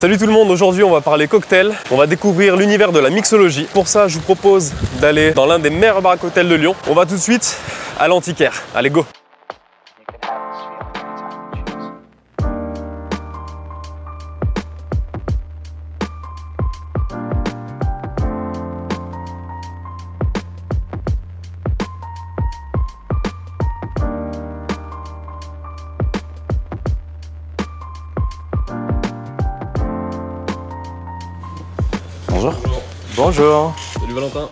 Salut tout le monde, aujourd'hui on va parler cocktail, on va découvrir l'univers de la mixologie. Pour ça je vous propose d'aller dans l'un des meilleurs bars à cocktails de Lyon. On va tout de suite à l'Antiquaire. Allez go! Bonjour. Bonjour. Salut Valentin.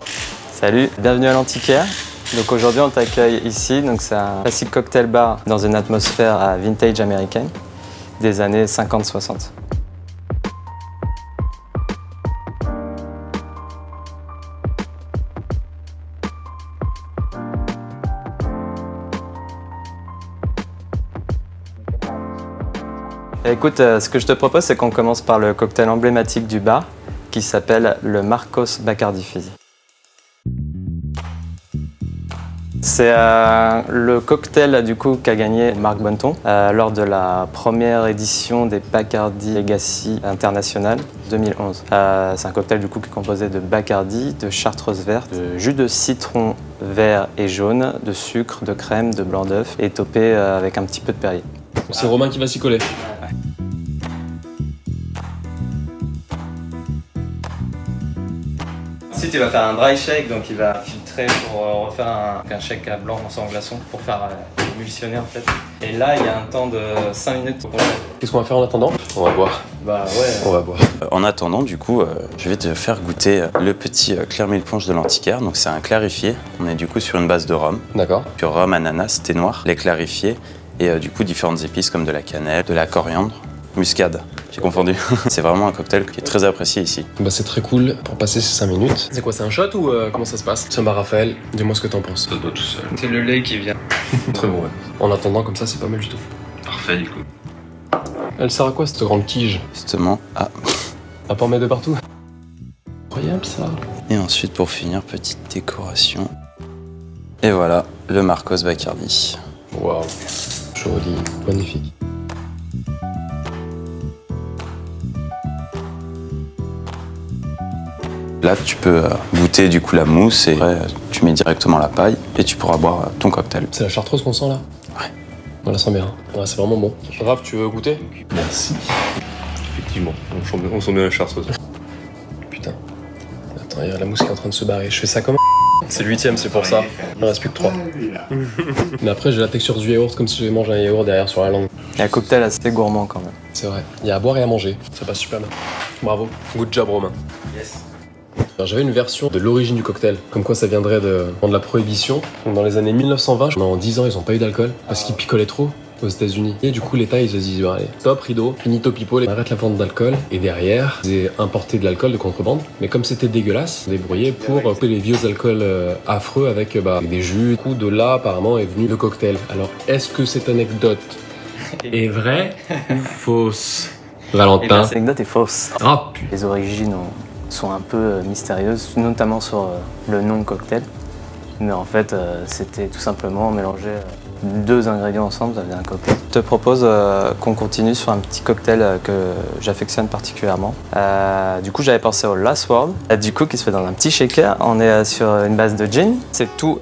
Salut, bienvenue à l'Antiquaire. Donc aujourd'hui on t'accueille ici, donc c'est un classique cocktail bar dans une atmosphère à vintage américaine des années 50-60. Écoute, ce que je te propose c'est qu'on commence par le cocktail emblématique du bar qui s'appelle le Marcos Bacardi Fizz. C'est le cocktail du coup qu'a gagné Marc Bonneton lors de la première édition des Bacardi Legacy International 2011. C'est un cocktail du coup qui est composé de Bacardi, de chartreuse verte, de jus de citron vert et jaune, de sucre, de crème, de blanc d'œuf et topé avec un petit peu de Perrier. C'est Romain qui va s'y coller. Ensuite, il va faire un dry shake, donc il va filtrer pour refaire un shake à blanc sans glaçon pour faire émulsionner en fait. Et là, il y a un temps de 5 minutes pour qu'on le... Qu'est-ce qu'on va faire en attendant? On va boire. Bah ouais. On va boire. En attendant, du coup, je vais te faire goûter le petit Clair Mille Ponche de l'Antiquaire. Donc c'est un clarifié. On est du coup sur une base de rhum. D'accord. Puis rhum, ananas, thé noir, lait clarifié et du coup différentes épices comme de la cannelle, de la coriandre, muscade. J'ai confondu. C'est vraiment un cocktail qui est très apprécié ici. Bah c'est très cool pour passer ces 5 minutes. C'est quoi, c'est un shot ou comment ça se passe? Tiens bah Raphaël, dis-moi ce que t'en penses. Ça doit tout seul. C'est le lait qui vient. Très bon ouais. En attendant comme ça c'est pas mal du tout. Parfait du coup. Elle sert à quoi cette grande tige? Justement, À pas en mettre de partout? Incroyable ça. Et ensuite pour finir, petite décoration. Et voilà, le Marcos Bacardi. Waouh. Joli, magnifique. Là, tu peux goûter du coup la mousse et après, tu mets directement la paille et tu pourras boire ton cocktail. C'est la chartreuse qu'on sent là? Ouais. On la sent bien. Ouais, c'est vraiment bon. Raph, tu veux goûter? Merci. Effectivement, on sent bien la chartreuse. Putain. Attends, il y a la mousse qui est en train de se barrer. Je fais ça comment? C'est le 8ème, c'est pour ça. Il en reste plus que 3. Mais après, j'ai la texture du yaourt comme si j'avais mangé un yaourt derrière sur la langue. Il y a un cocktail assez gourmand quand même. C'est vrai. Il y a à boire et à manger. Ça passe super bien. Bravo. Good job, Romain. Yes. J'avais une version de l'origine du cocktail, comme quoi ça viendrait de la Prohibition. Donc dans les années 1920, pendant 10 ans, ils n'ont pas eu d'alcool parce qu'ils picolaient trop aux États-Unis. Et du coup, l'État, ils se disent allez, stop, rideau, finito pipo, on arrête la vente d'alcool. Et derrière, ils importaient de l'alcool de contrebande. Mais comme c'était dégueulasse, ils débrouillaient pour couper les vieux alcools affreux avec des jus. Du coup, de là, apparemment, est venu le cocktail. Alors, est-ce que cette anecdote est vraie ou fausse? Valentin. Cette anecdote est fausse. Ah, putain. Les origines sont un peu mystérieuses, notamment sur le nom cocktail. Mais en fait, c'était tout simplement mélanger 2 ingrédients ensemble, ça faisait un cocktail. Je te propose qu'on continue sur un petit cocktail que j'affectionne particulièrement. Du coup, j'avais pensé au Last Word, du coup, qui se fait dans un petit shaker. On est sur une base de gin. C'est tout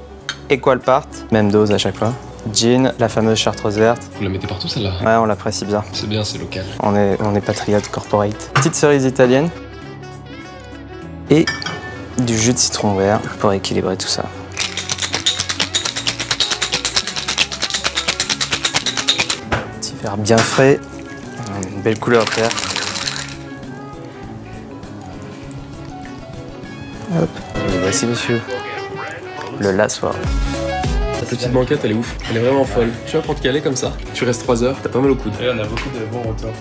equal part, même dose à chaque fois. Gin, la fameuse chartreuse verte. Vous la mettez partout celle-là? Ouais, on l'apprécie bien. C'est bien, c'est local. On est patriote corporate. Petite cerise italienne. Et du jus de citron vert pour équilibrer tout ça. Petit verre bien frais, une belle couleur verte. Hop, et voici monsieur, le Last Word. La petite banquette, elle est ouf. Elle est vraiment folle. Tu vois, pour te caler comme ça, tu restes 3 heures, t'as pas mal au coude. Et on a beaucoup de bons retours.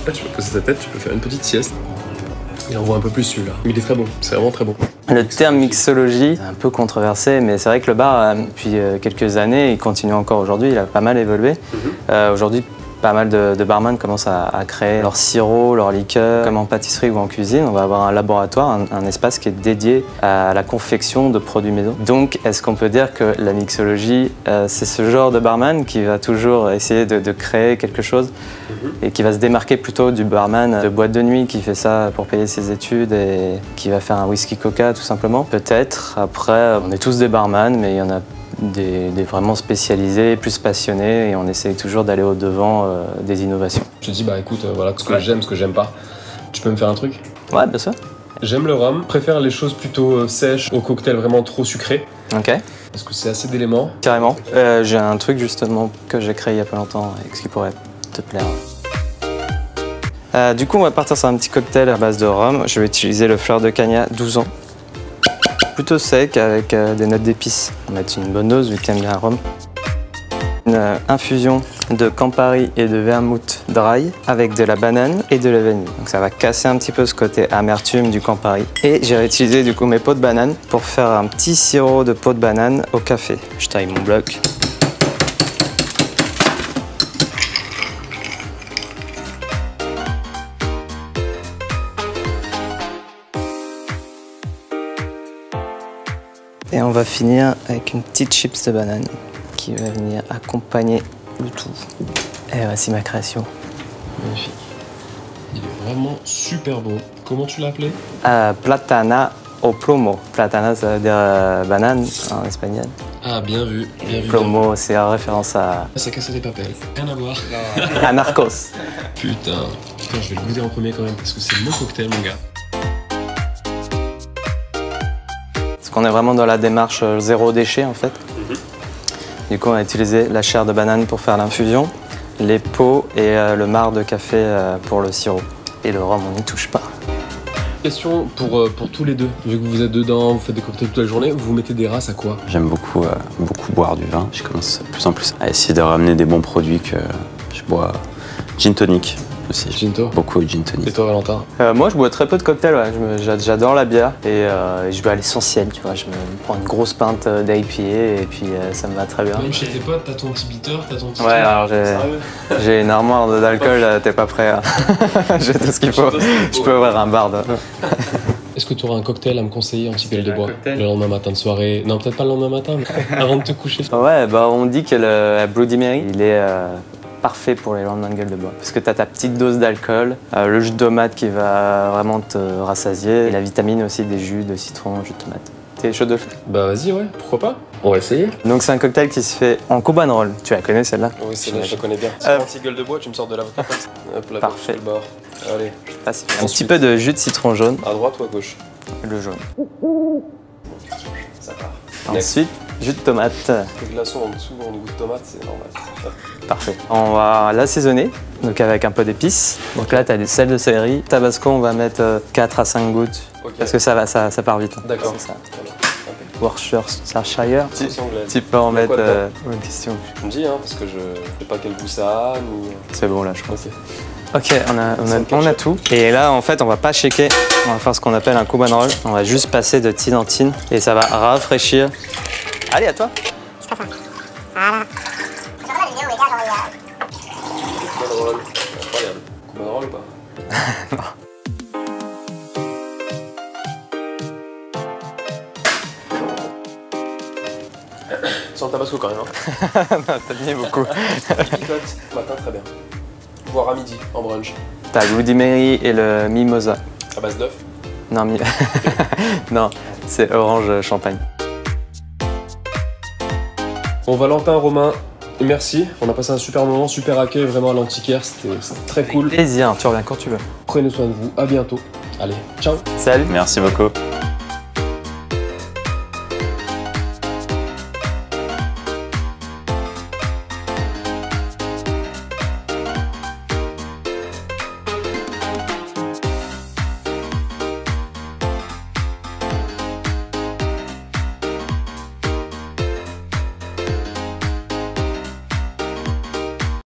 Là, tu peux poser ta tête, tu peux faire une petite sieste. Il en voit un peu plus celui-là. Mais il est très bon, c'est vraiment très bon. Le terme mixologie est un peu controversé, mais c'est vrai que le bar, depuis quelques années, il continue encore aujourd'hui, il a pas mal évolué. Aujourd'hui, pas mal de barman commencent à créer leur sirop, leur liqueur, comme en pâtisserie ou en cuisine. On va avoir un laboratoire, un espace qui est dédié à la confection de produits maison. Donc, est-ce qu'on peut dire que la mixologie, c'est ce genre de barman qui va toujours essayer de créer quelque chose et qui va se démarquer plutôt du barman de boîte de nuit qui fait ça pour payer ses études et qui va faire un whisky coca tout simplement. Peut-être, après, on est tous des barman, mais il y en a des vraiment spécialisés, plus passionnés, et on essaye toujours d'aller au-devant des innovations. Je te dis, bah écoute, voilà ce que j'aime, ce que j'aime pas. Tu peux me faire un truc? Ouais, bien sûr. J'aime le rhum, préfère les choses plutôt sèches au cocktail vraiment trop sucré. Ok. Parce que c'est assez d'éléments. Carrément. J'ai un truc justement que j'ai créé il y a pas longtemps et ce qui pourrait te plaire. Du coup, on va partir sur un petit cocktail à base de rhum. Je vais utiliser le fleur de cagna 12 ans. Plutôt sec avec des notes d'épices. On va mettre une bonne dose vu que t'aimes bien le rhum. Une infusion de Campari et de vermouth dry avec de la banane et de la vanille. Donc ça va casser un petit peu ce côté amertume du Campari. Et j'ai réutilisé du coup mes peaux de banane pour faire un petit sirop de peau de banane au café. Je taille mon bloc. Et on va finir avec une petite chips de banane qui va venir accompagner le tout. Et voici ma création. Magnifique. Il est vraiment super beau. Comment tu l'as appelé? Platana au plomo. Platana, ça veut dire banane en espagnol. Ah, bien vu, bien vu. Plomo, c'est en référence à Ça casse des papels. Rien à voir. à Narcos. Putain, je vais le goûter en premier quand même parce que c'est mon cocktail, mon gars. Parce qu'on est vraiment dans la démarche zéro déchet en fait. Du coup, on a utilisé la chair de banane pour faire l'infusion, les peaux et le marc de café pour le sirop. Et le rhum, on n'y touche pas. Question pour tous les deux. Vu que vous êtes dedans, vous faites des cocktails toute la journée, vous mettez des races à quoi? J'aime beaucoup boire du vin. Je commence de plus en plus à essayer de ramener des bons produits que je bois. Gin tonic aussi. Ginto. Beaucoup de gin tonic. Et toi, Valentin? Moi, je bois très peu de cocktails. Ouais. J'adore la bière et je vais à l'essentiel. Tu vois, je me prends une grosse pinte d'IPA et puis ça me va très bien. Même chez tes potes, t'as ton petit bitter, t'as ton petit... Ouais, alors j'ai une armoire d'alcool, t'es pas prêt. J'ai tout ce qu'il faut. Je peux ouvrir un bar. Est-ce que tu auras un cocktail à me conseiller en petit pelle de bois? Le lendemain matin de soirée? Non, peut-être pas le lendemain matin, mais avant de te coucher. Ouais, bah on dit que le Bloody Mary, il est parfait pour les lendemains de gueule de bois. Parce que t'as ta petite dose d'alcool, le jus de tomate qui va vraiment te rassasier, et la vitamine aussi des jus de citron, jus de tomate. T'es chaud de le faire? Bah vas-y, ouais, pourquoi pas? On va essayer. Donc c'est un cocktail qui se fait en Cuban roll. Tu la connais celle-là? Oui, celle-là, je la connais bien. C'est un petit gueule de bois, tu me sors de l'avocat. Hop là, Parfait. le bord. Allez. Un petit peu de jus de citron jaune. À droite ou à gauche? Le jaune. Ça part. Ensuite, jus de tomate. Les glaçons en dessous, en goût de tomate, c'est normal. Parfait. On va l'assaisonner, donc avec un peu d'épices. Donc là, tu as du sel de céleri. Tabasco, on va mettre 4 à 5 gouttes, parce que ça part vite. D'accord. C'est ça. Worcestershire. Anglaise. Tu peux en Il y a mettre... quoi dedans Bonne question. Tu me dis, hein, parce que je sais pas quel goût ça a, ni... C'est bon là, je pense. Ok. Ok, on a tout. Et là, en fait, on va pas shaker. On va faire ce qu'on appelle un Cuban roll. On va juste passer de tine en tine et ça va rafraîchir. Allez, à toi. Incroyable. Cuban roll ou pas? Non. Sans le tabasco quand même. Hein. T'as mis beaucoup. Picote, matin très bien. Voire à midi, en brunch. T'as le Bloody Mary et le Mimosa. À base d'œuf. Non, non, c'est orange champagne. Bon, Valentin, Romain, merci. On a passé un super moment, super accueil vraiment à l'antiquaire. C'était très cool. Plaisir, tu reviens quand tu veux. Prenez soin de vous. À bientôt. Allez, ciao. Salut. Merci beaucoup.